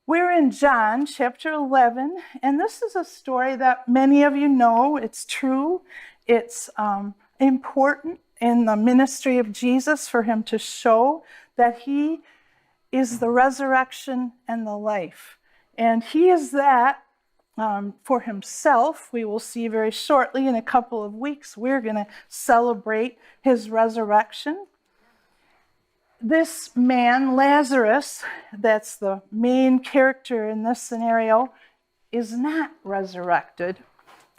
We're in John chapter 11, and this is a story that many of you know. It's true. It's important in the ministry of Jesus for him to show that he is the resurrection and the life. And he is that for himself. We will see very shortly in a couple of weeks. We're going to celebrate his resurrection. This man, Lazarus, that's the main character in this scenario, is not resurrected.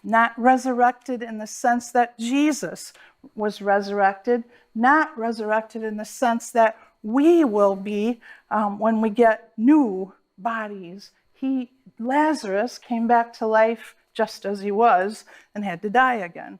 Not resurrected in the sense that Jesus was resurrected. Not resurrected in the sense that we will be when we get new bodies. Lazarus came back to life just as he was and had to die again.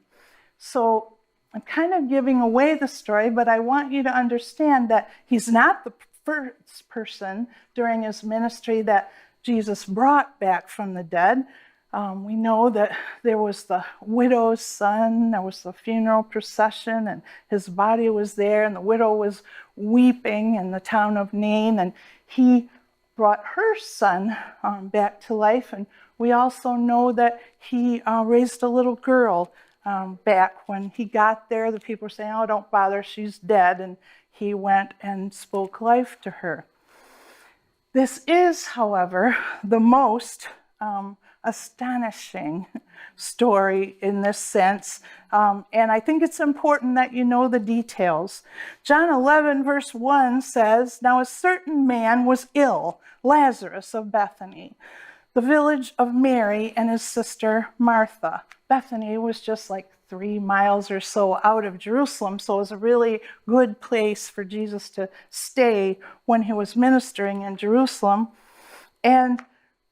So I'm kind of giving away the story, but I want you to understand that he's not the first person during his ministry that Jesus brought back from the dead. We know that there was the widow's son, there was the funeral procession, and his body was there, and the widow was weeping in the town of Nain, and he brought her son back to life. And we also know that he raised a little girl back. When he got there, the people were saying, "Oh, don't bother, she's dead," and he went and spoke life to her. This is, however, the most astonishing story in this sense, and I think it's important that you know the details. John 11 verse 1 says, "Now a certain man was ill, Lazarus of Bethany, the village of Mary and his sister Martha." Bethany was just like 3 miles or so out of Jerusalem, so it was a really good place for Jesus to stay when he was ministering in Jerusalem. And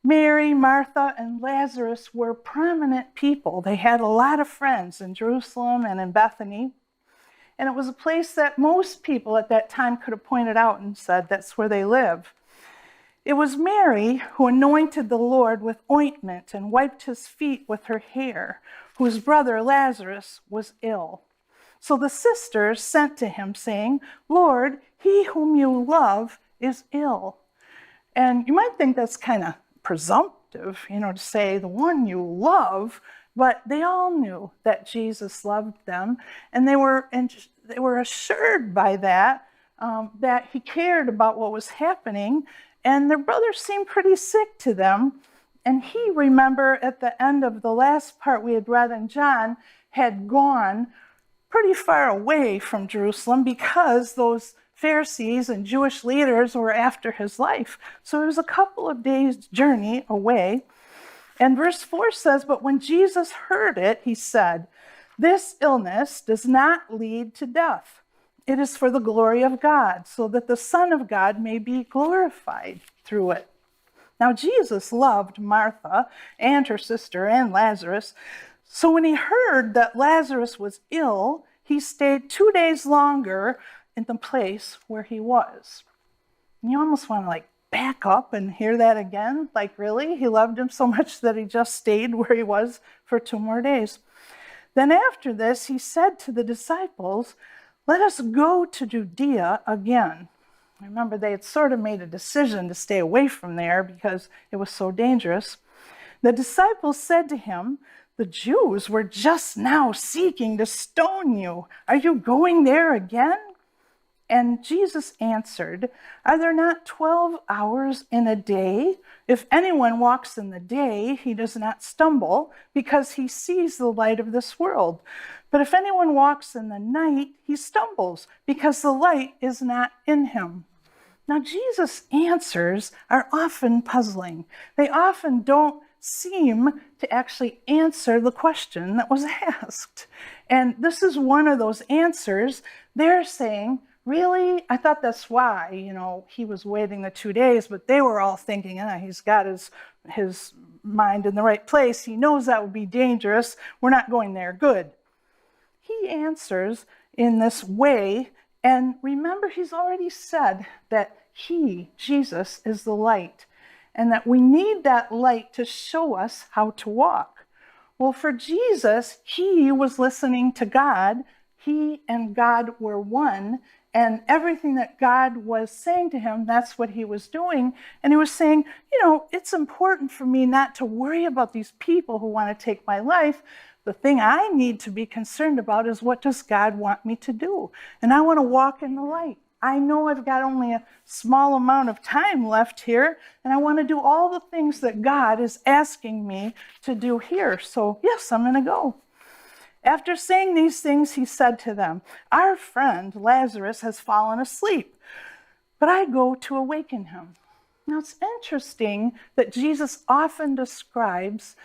Mary, Martha, and Lazarus were prominent people. They had a lot of friends in Jerusalem and in Bethany. And it was a place that most people at that time could have pointed out and said, that's where they live. It was Mary who anointed the Lord with ointment and wiped his feet with her hair, whose brother Lazarus was ill. So the sisters sent to him, saying, "Lord, he whom you love is ill." And you might think that's kind of presumptive, to say the one you love, but they all knew that Jesus loved them, and they were assured by that, that he cared about what was happening, and their brother seemed pretty sick to them. And he, remember, at the end of the last part we had read in John, had gone pretty far away from Jerusalem because those Pharisees and Jewish leaders were after his life. So it was a couple of days' journey away. And verse 4 says, "But when Jesus heard it, he said, 'This illness does not lead to death. It is for the glory of God, so that the Son of God may be glorified through it.'" Now Jesus loved Martha and her sister and Lazarus. So when he heard that Lazarus was ill, he stayed 2 days longer in the place where he was. And you almost want to back up and hear that again. Really? He loved him so much that he just stayed where he was for 2 more days. Then after this, he said to the disciples, "Let us go to Judea again." Remember, they had sort of made a decision to stay away from there because it was so dangerous. The disciples said to him, "The Jews were just now seeking to stone you. Are you going there again?" And Jesus answered, "Are there not 12 hours in a day? If anyone walks in the day, he does not stumble, because he sees the light of this world. But if anyone walks in the night, he stumbles, because the light is not in him." Now, Jesus' answers are often puzzling. They often don't seem to actually answer the question that was asked. And this is one of those answers. They're saying, "Really? I thought that's why, he was waiting the 2 days," but they were all thinking, he's got his mind in the right place. He knows that would be dangerous. We're not going there. Good. He answers in this way, and remember, he's already said that he, Jesus, is the light, and that we need that light to show us how to walk. Well, for Jesus, he was listening to God. He and God were one, And everything that God was saying to him, that's what he was doing. And he was saying, it's important for me not to worry about these people who want to take my life. The thing I need to be concerned about is, what does God want me to do? And I want to walk in the light. I know I've got only a small amount of time left here, and I want to do all the things that God is asking me to do here. So yes, I'm going to go. After saying these things, he said to them, "Our friend Lazarus has fallen asleep, but I go to awaken him." Now it's interesting that Jesus often describes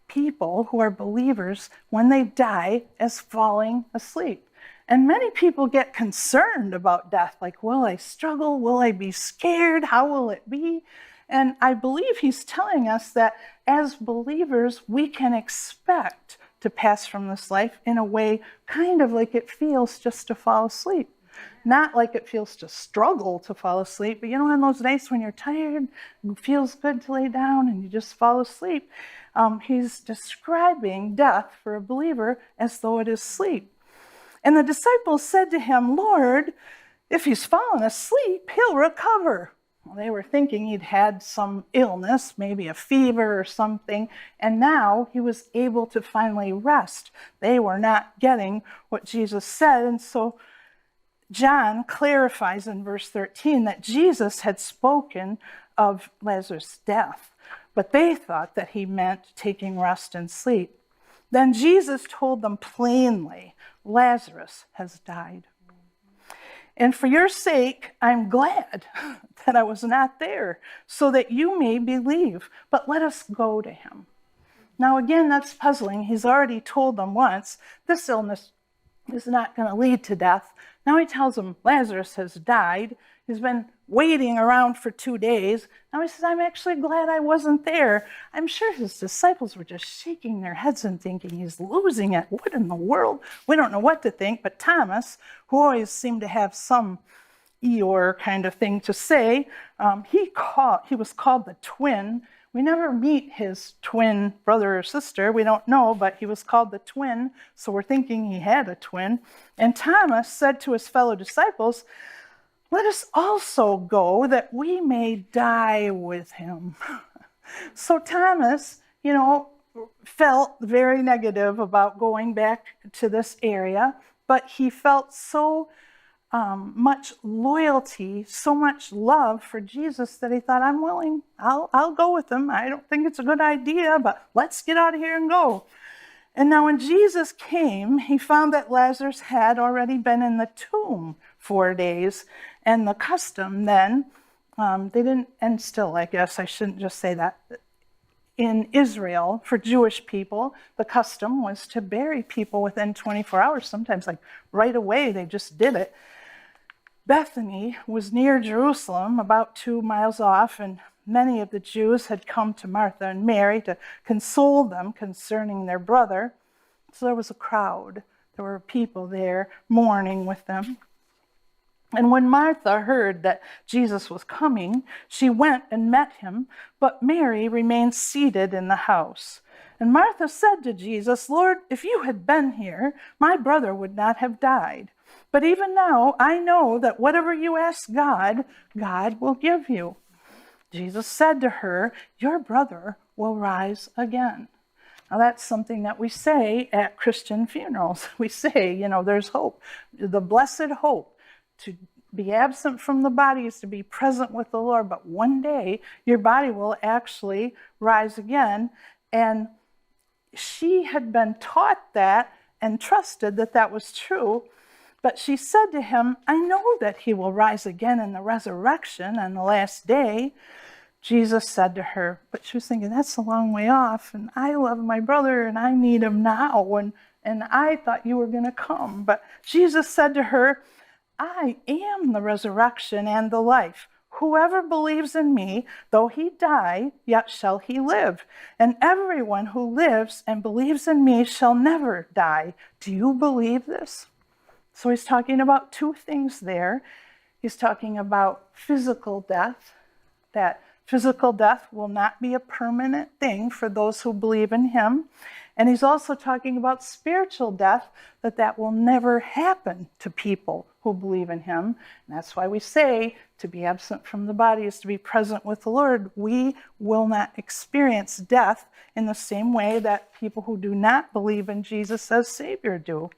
people who are believers when they die as falling asleep. And many people get concerned about death, like, will I struggle? Will I be scared? How will it be? And I believe he's telling us that as believers, we can expect to pass from this life in a way kind of like it feels just to fall asleep. Not like it feels to struggle to fall asleep, but on those nights when you're tired, it feels good to lay down and you just fall asleep. He's describing death for a believer as though it is sleep. And the disciples said to him, "Lord, if he's fallen asleep, he'll recover." Well, they were thinking he'd had some illness, maybe a fever or something, and now he was able to finally rest. They were not getting what Jesus said, and so John clarifies in verse 13 that Jesus had spoken of Lazarus' death, but they thought that he meant taking rest and sleep. Then Jesus told them plainly, "Lazarus has died. And for your sake, I'm glad that I was not there, so that you may believe. But let us go to him." Now, again, that's puzzling. He's already told them once, this illness is not going to lead to death. Now he tells them Lazarus has died. He's been waiting around for 2 days. Now he says, I'm actually glad I wasn't there. I'm sure his disciples were just shaking their heads and thinking, he's losing it. What in the world? We don't know what to think. But Thomas, who always seemed to have some Eeyore kind of thing to say, he was called the twin. We never meet his twin brother or sister. We don't know, but he was called the twin, so we're thinking he had a twin. And Thomas said to his fellow disciples, "Let us also go that we may die with him." So Thomas, felt very negative about going back to this area, but he felt so much loyalty, so much love for Jesus that he thought, I'm willing, I'll go with him. I don't think it's a good idea, but let's get out of here and go. And now when Jesus came, he found that Lazarus had already been in the tomb 4 days. And the custom then, they didn't, and still, I guess I shouldn't just say that, in Israel, for Jewish people, the custom was to bury people within 24 hours, sometimes like right away, they just did it. Bethany was near Jerusalem, about 2 miles off, and many of the Jews had come to Martha and Mary to console them concerning their brother. So there was a crowd. There were people there mourning with them. And when Martha heard that Jesus was coming, she went and met him, but Mary remained seated in the house. And Martha said to Jesus, "Lord, if you had been here, my brother would not have died. But even now, I know that whatever you ask God, God will give you." Jesus said to her, "Your brother will rise again." Now that's something that we say at Christian funerals. We say, there's hope. The blessed hope. To be absent from the body is to be present with the Lord, but one day your body will actually rise again. And she had been taught that and trusted that that was true. But she said to him, "I know that he will rise again in the resurrection on the last day." Jesus said to her, but she was thinking, that's a long way off, and I love my brother, and I need him now, and I thought you were going to come. But Jesus said to her, "I am the resurrection and the life. Whoever believes in me, though he die, yet shall he live. And everyone who lives and believes in me shall never die. Do you believe this?" So he's talking about 2 things there. He's talking about physical death, that physical death will not be a permanent thing for those who believe in him. And he's also talking about spiritual death, that will never happen to people who believe in him. And that's why we say to be absent from the body is to be present with the Lord. We will not experience death in the same way that people who do not believe in Jesus as Savior do.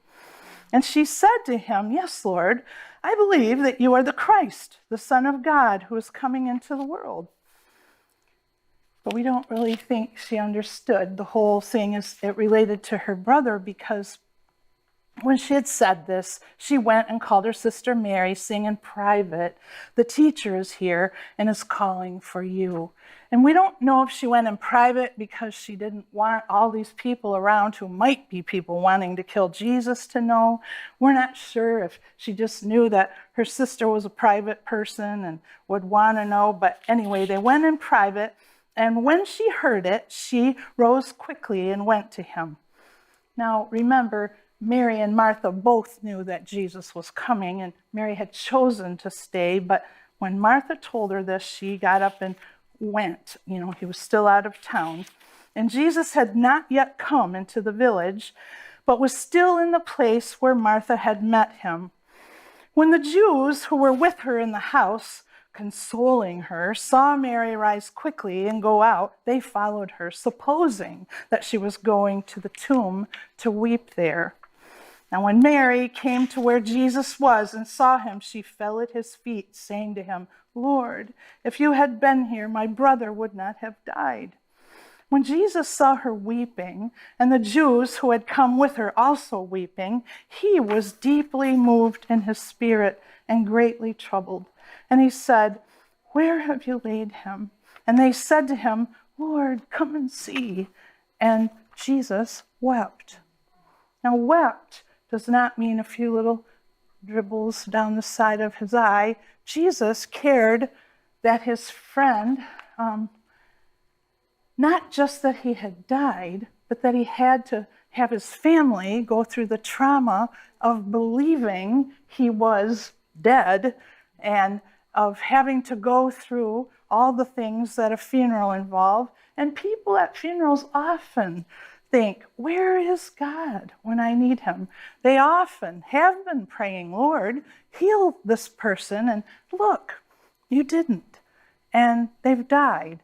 And she said to him, "Yes, Lord, I believe that you are the Christ, the Son of God, who is coming into the world." But we don't really think she understood the whole thing as it related to her brother, because when she had said this, she went and called her sister Mary, saying in private, "The teacher is here and is calling for you." And we don't know if she went in private because she didn't want all these people around who might be people wanting to kill Jesus to know. We're not sure if she just knew that her sister was a private person and would want to know. But anyway, they went in private. And when she heard it, she rose quickly and went to him. Now, remember, Mary and Martha both knew that Jesus was coming, and Mary had chosen to stay. But when Martha told her this, she got up and went. He was still out of town. And Jesus had not yet come into the village, but was still in the place where Martha had met him. When the Jews who were with her in the house, consoling her, saw Mary rise quickly and go out, they followed her, supposing that she was going to the tomb to weep there. Now when Mary came to where Jesus was and saw him, she fell at his feet, saying to him, "Lord, if you had been here, my brother would not have died." When Jesus saw her weeping, and the Jews who had come with her also weeping, he was deeply moved in his spirit and greatly troubled. And he said, "Where have you laid him?" And they said to him, "Lord, come and see." And Jesus wept. Now, wept does not mean a few little dribbles down the side of his eye. Jesus cared that his friend, not just that he had died, but that he had to have his family go through the trauma of believing he was dead and of having to go through all the things that a funeral involves. And people at funerals often think, where is God when I need him? They often have been praying, "Lord, heal this person," and look, you didn't. And they've died.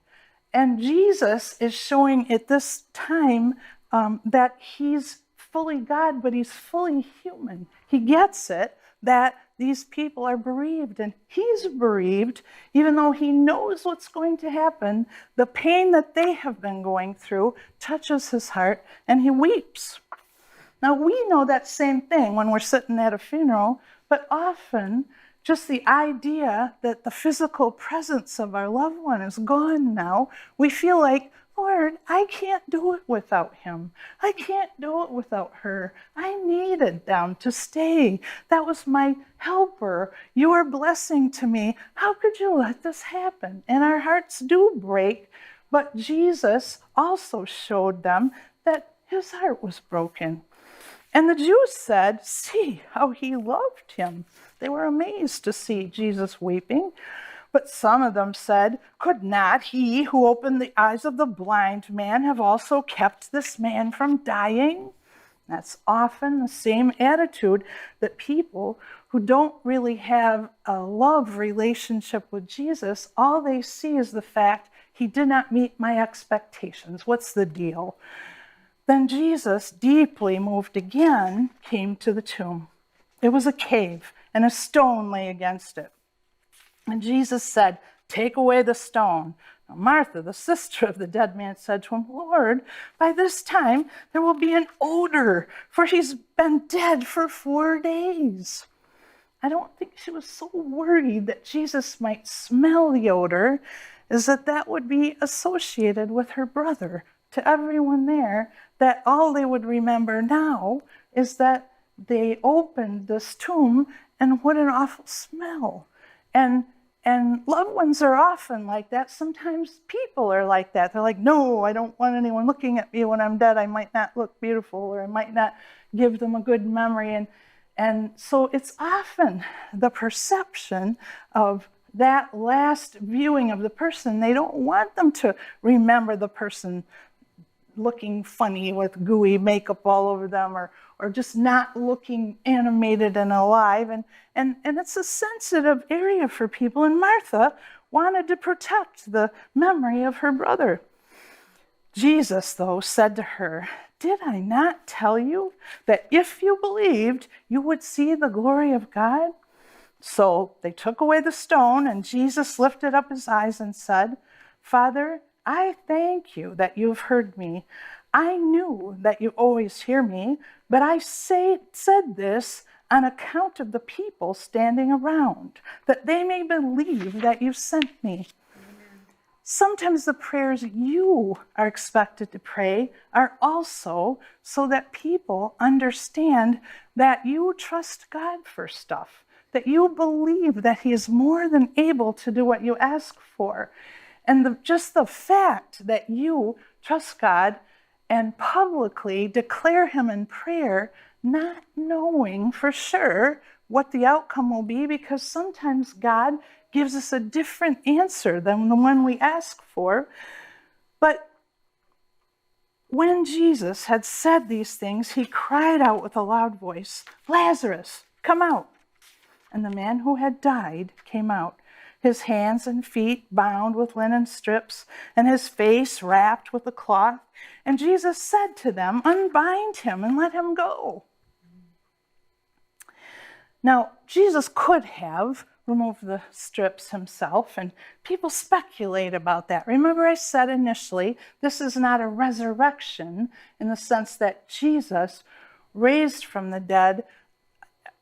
And Jesus is showing at this time that he's fully God, but he's fully human. He gets it that these people are bereaved, and he's bereaved, even though he knows what's going to happen. The pain that they have been going through touches his heart, and he weeps. Now, we know that same thing when we're sitting at a funeral, but often just the idea that the physical presence of our loved one is gone now, we feel like, "Lord, I can't do it without him. I can't do it without her. I needed them to stay. That was my helper. Your blessing to me. How could you let this happen?" And our hearts do break, but Jesus also showed them that his heart was broken. And the Jews said, "See how he loved him." They were amazed to see Jesus weeping. But some of them said, "Could not he who opened the eyes of the blind man have also kept this man from dying?" That's often the same attitude that people who don't really have a love relationship with Jesus, all they see is the fact, "He did not meet my expectations. What's the deal?" Then Jesus, deeply moved again, came to the tomb. It was a cave, and a stone lay against it. And Jesus said, "Take away the stone." Now Martha, the sister of the dead man, said to him, "Lord, by this time there will be an odor, for he's been dead for 4 days." I don't think she was so worried that Jesus might smell the odor, as that would be associated with her brother. To everyone there, that all they would remember now is that they opened this tomb, and what an awful smell. And loved ones are often like that. Sometimes people are like that. They're like, "No, I don't want anyone looking at me when I'm dead. I might not look beautiful, or I might not give them a good memory." And so it's often the perception of that last viewing of the person. They don't want them to remember the person looking funny with gooey makeup all over them, or just not looking animated and alive. And it's a sensitive area for people. And Martha wanted to protect the memory of her brother. Jesus, though, said to her, "Did I not tell you that if you believed, you would see the glory of God?" So they took away the stone, and Jesus lifted up his eyes and said, "Father, I thank you that you've heard me. I knew that you always hear me, but I said this on account of the people standing around, that they may believe that you sent me." Sometimes the prayers you are expected to pray are also so that people understand that you trust God for stuff, that you believe that he is more than able to do what you ask for. And just the fact that you trust God and publicly declare him in prayer, not knowing for sure what the outcome will be, because sometimes God gives us a different answer than the one we ask for. But when Jesus had said these things, he cried out with a loud voice, "Lazarus, come out." And the man who had died came out, his hands and feet bound with linen strips, and his face wrapped with a cloth. And Jesus said to them, "Unbind him and let him go." Now, Jesus could have removed the strips himself, and people speculate about that. Remember, I said initially, this is not a resurrection in the sense that Jesus raised from the dead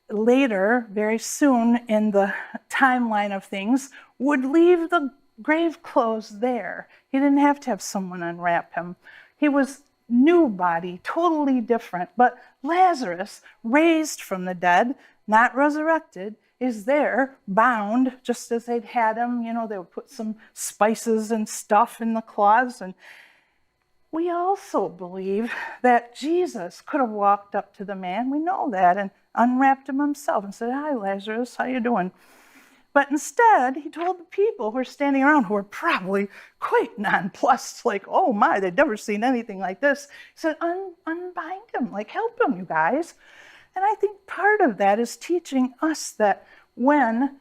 later, very soon in the timeline of things, would leave the grave clothes there. He didn't have to have someone unwrap him. He was new body, totally different. But Lazarus, raised from the dead, not resurrected, is there, bound, just as they'd had him. You know, they would put some spices and stuff in the cloths. And we also believe that Jesus could have walked up to the man, we know that, and unwrapped him himself and said, "Hi, Lazarus, how you doing?" But instead, he told the people who were standing around, who were probably quite nonplussed, like, "Oh my, they'd never seen anything like this." He said, unbind him, like, help him, you guys. And I think part of that is teaching us that when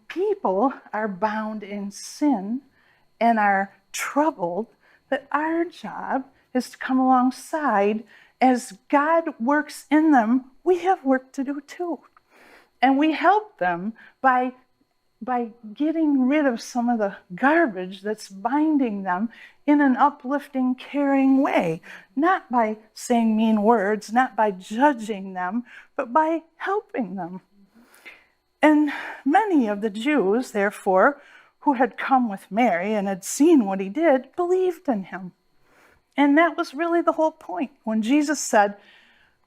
people are bound in sin and are troubled, that our job is to come alongside. As God works in them, we have work to do too. And we help them by getting rid of some of the garbage that's binding them in an uplifting, caring way. Not by saying mean words, not by judging them, but by helping them. And many of the Jews, therefore, who had come with Mary and had seen what he did, believed in him. And that was really the whole point. When Jesus said,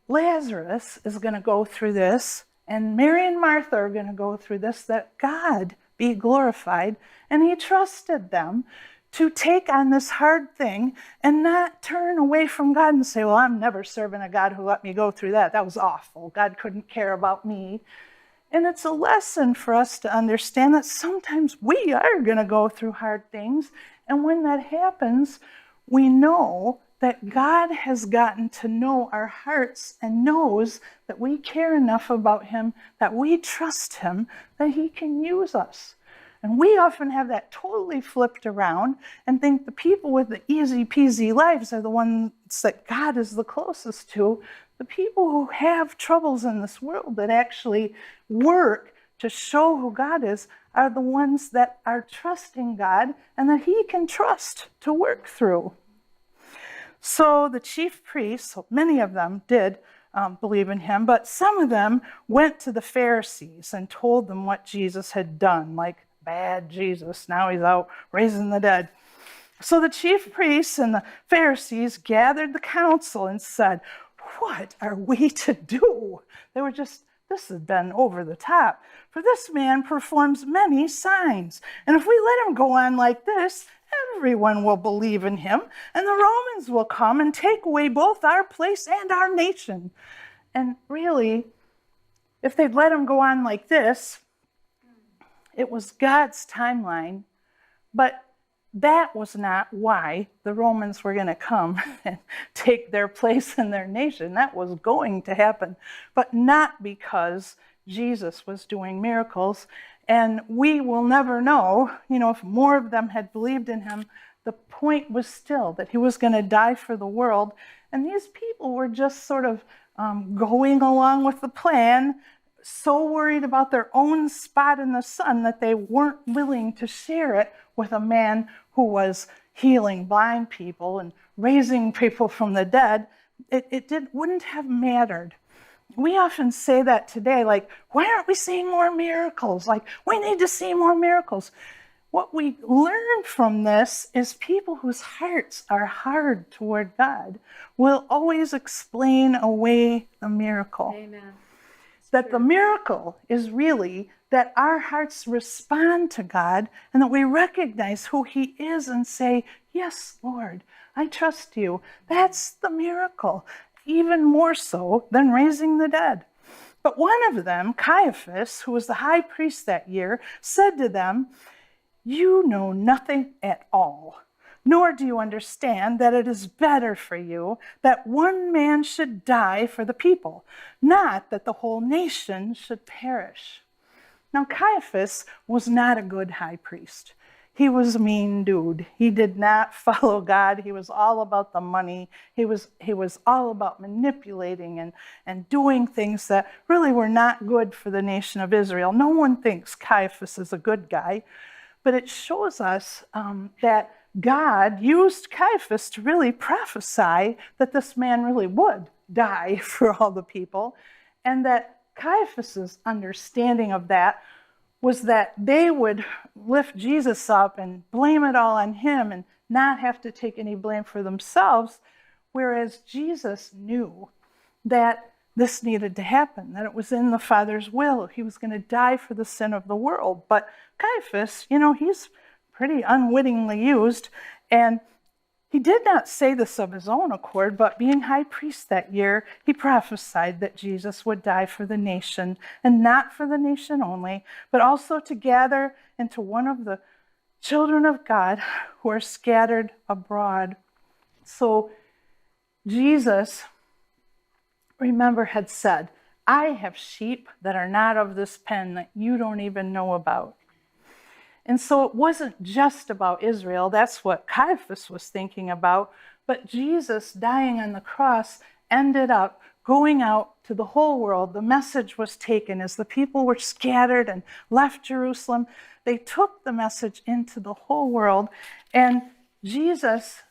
Lazarus is going to go through this, and Mary and Martha are going to go through this, that God be glorified. And he trusted them to take on this hard thing and not turn away from God and say, "Well, I'm never serving a God who let me go through that. That was awful. God couldn't care about me." And it's a lesson for us to understand that sometimes we are going to go through hard things. And when that happens, we know that God has gotten to know our hearts and knows that we care enough about him, that we trust him, that he can use us. And we often have that totally flipped around and think the people with the easy peasy lives are the ones that God is the closest to. The people who have troubles in this world that actually work to show who God is are the ones that are trusting God and that he can trust to work through. So the chief priests, many of them did believe in him, but some of them went to the Pharisees and told them what Jesus had done, like, bad Jesus, now he's out raising the dead. So the chief priests and the Pharisees gathered the council and said, "What are we to do?" They were just, this has been over the top. "For this man performs many signs, and if we let him go on like this, everyone will believe in him, and the Romans will come and take away both our place and our nation." And really, if they'd let him go on like this, it was God's timeline, but that was not why the Romans were going to come and take their place in their nation. That was going to happen, but not because Jesus was doing miracles. And we will never know, if more of them had believed in him. The point was still that he was going to die for the world. And these people were just sort of going along with the plan, so worried about their own spot in the sun that they weren't willing to share it with a man who was healing blind people and raising people from the dead. It wouldn't have mattered. We often say that today, like, why aren't we seeing more miracles? Like, we need to see more miracles. What we learn from this is people whose hearts are hard toward God will always explain away the miracle. Amen. That the miracle is really that our hearts respond to God and that we recognize who he is and say, yes, Lord, I trust you. That's the miracle, even more so than raising the dead. But one of them, Caiaphas, who was the high priest that year, said to them, you know nothing at all, nor do you understand that it is better for you that one man should die for the people, not that the whole nation should perish. Now, Caiaphas was not a good high priest. He was a mean dude. He did not follow God. He was all about the money. He was all about manipulating and doing things that really were not good for the nation of Israel. No one thinks Caiaphas is a good guy. But it shows us that God used Caiaphas to really prophesy that this man really would die for all the people, and that Caiaphas's understanding of that was that they would lift Jesus up and blame it all on him and not have to take any blame for themselves, whereas Jesus knew that this needed to happen, that it was in the Father's will. He was going to die for the sin of the world. But Caiaphas, he's pretty unwittingly used, and he did not say this of his own accord, but being high priest that year, he prophesied that Jesus would die for the nation, and not for the nation only, but also to gather into one of the children of God who are scattered abroad. So Jesus, remember, had said, I have sheep that are not of this pen that you don't even know about. And so it wasn't just about Israel. That's what Caiaphas was thinking about. But Jesus dying on the cross ended up going out to the whole world. The message was taken as the people were scattered and left Jerusalem. They took the message into the whole world. And Jesus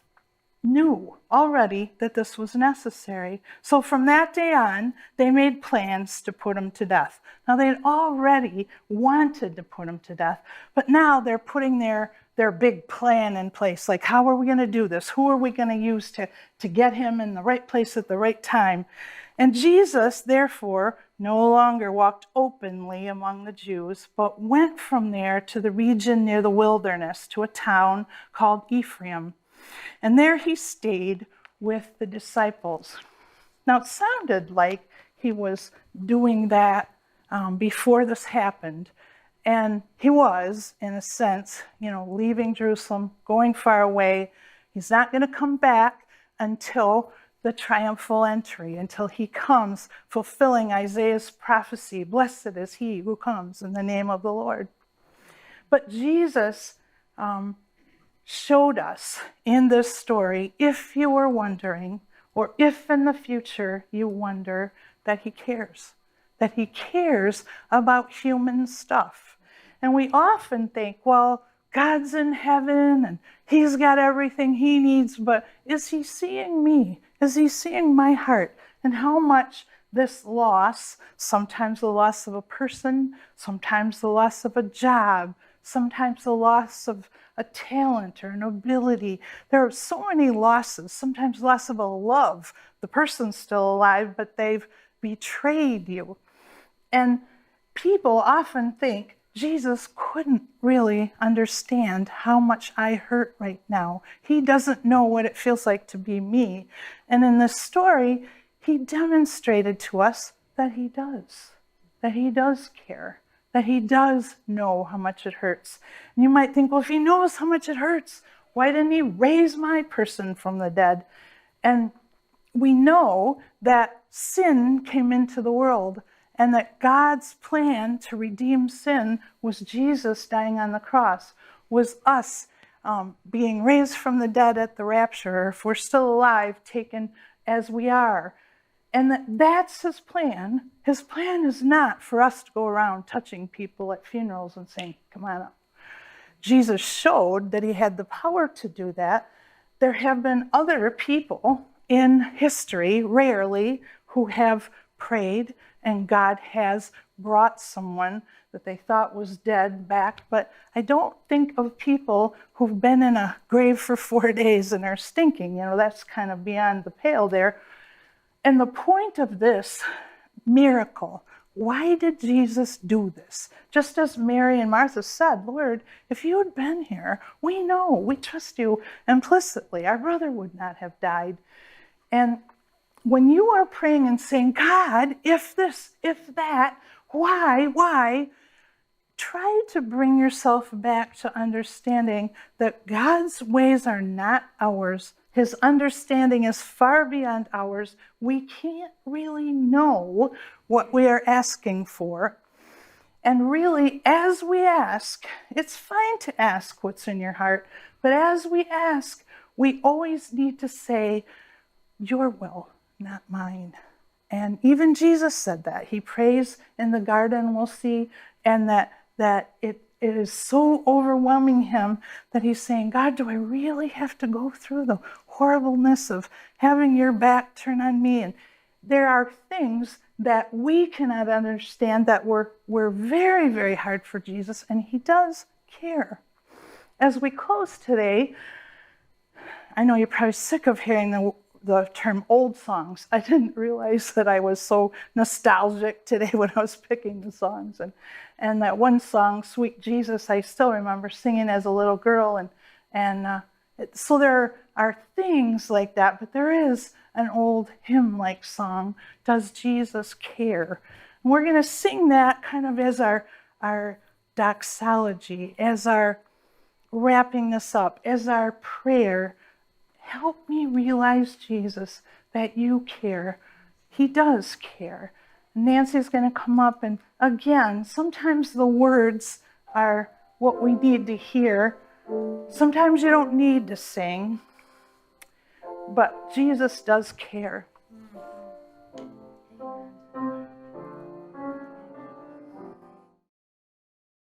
knew already that this was necessary. So from that day on, they made plans to put him to death. Now, they had already wanted to put him to death, but now they're putting their big plan in place. Like, how are we going to do this? Who are we going to use to get him in the right place at the right time? And Jesus, therefore, no longer walked openly among the Jews, but went from there to the region near the wilderness, to a town called Ephraim. And there he stayed with the disciples. Now, it sounded like he was doing that before this happened. And he was, in a sense, leaving Jerusalem, going far away. He's not going to come back until the triumphal entry, until he comes, fulfilling Isaiah's prophecy, blessed is he who comes in the name of the Lord. But Jesus showed us in this story, if you were wondering, or if in the future you wonder, that he cares about human stuff. And we often think, well, God's in heaven and he's got everything he needs, but is he seeing me? Is he seeing my heart? And how much this loss, sometimes the loss of a person, sometimes the loss of a job, sometimes the loss of a talent or an ability. There are so many losses, sometimes loss of a love. The person's still alive, but they've betrayed you. And people often think, Jesus couldn't really understand how much I hurt right now. He doesn't know what it feels like to be me. And in this story, he demonstrated to us that he does care, that he does know how much it hurts. And you might think, well, if he knows how much it hurts, why didn't he raise my person from the dead? And we know that sin came into the world, and that God's plan to redeem sin was Jesus dying on the cross, was us being raised from the dead at the rapture, or if we're still alive, taken as we are. And that's his plan. His plan is not for us to go around touching people at funerals and saying, come on up. Jesus showed that he had the power to do that. There have been other people in history, rarely, who have prayed and God has brought someone that they thought was dead back. But I don't think of people who've been in a grave for 4 days and are stinking. That's kind of beyond the pale there. And the point of this miracle, why did Jesus do this? Just as Mary and Martha said, Lord, if you had been here, we know, we trust you implicitly. Our brother would not have died. And when you are praying and saying, God, if this, if that, why? Try to bring yourself back to understanding that God's ways are not ours. His understanding is far beyond ours. We can't really know what we are asking for. And really, as we ask, it's fine to ask what's in your heart, but as we ask, we always need to say, your will, not mine. And even Jesus said that. He prays in the garden, we'll see, and that it is so overwhelming him that he's saying, God, do I really have to go through the horribleness of having your back turn on me? And there are things that we cannot understand that were very, very hard for Jesus, and he does care. As we close today, I know you're probably sick of hearing the term old songs. I didn't realize that I was so nostalgic today when I was picking the songs. And that one song, Sweet Jesus, I still remember singing as a little girl. So there are things like that, but there is an old hymn-like song, Does Jesus Care? And we're going to sing that kind of as our doxology, as our wrapping this up, as our prayer. Help me realize, Jesus, that you care. He does care. Nancy's going to come up, and again, sometimes the words are what we need to hear. Sometimes you don't need to sing, but Jesus does care.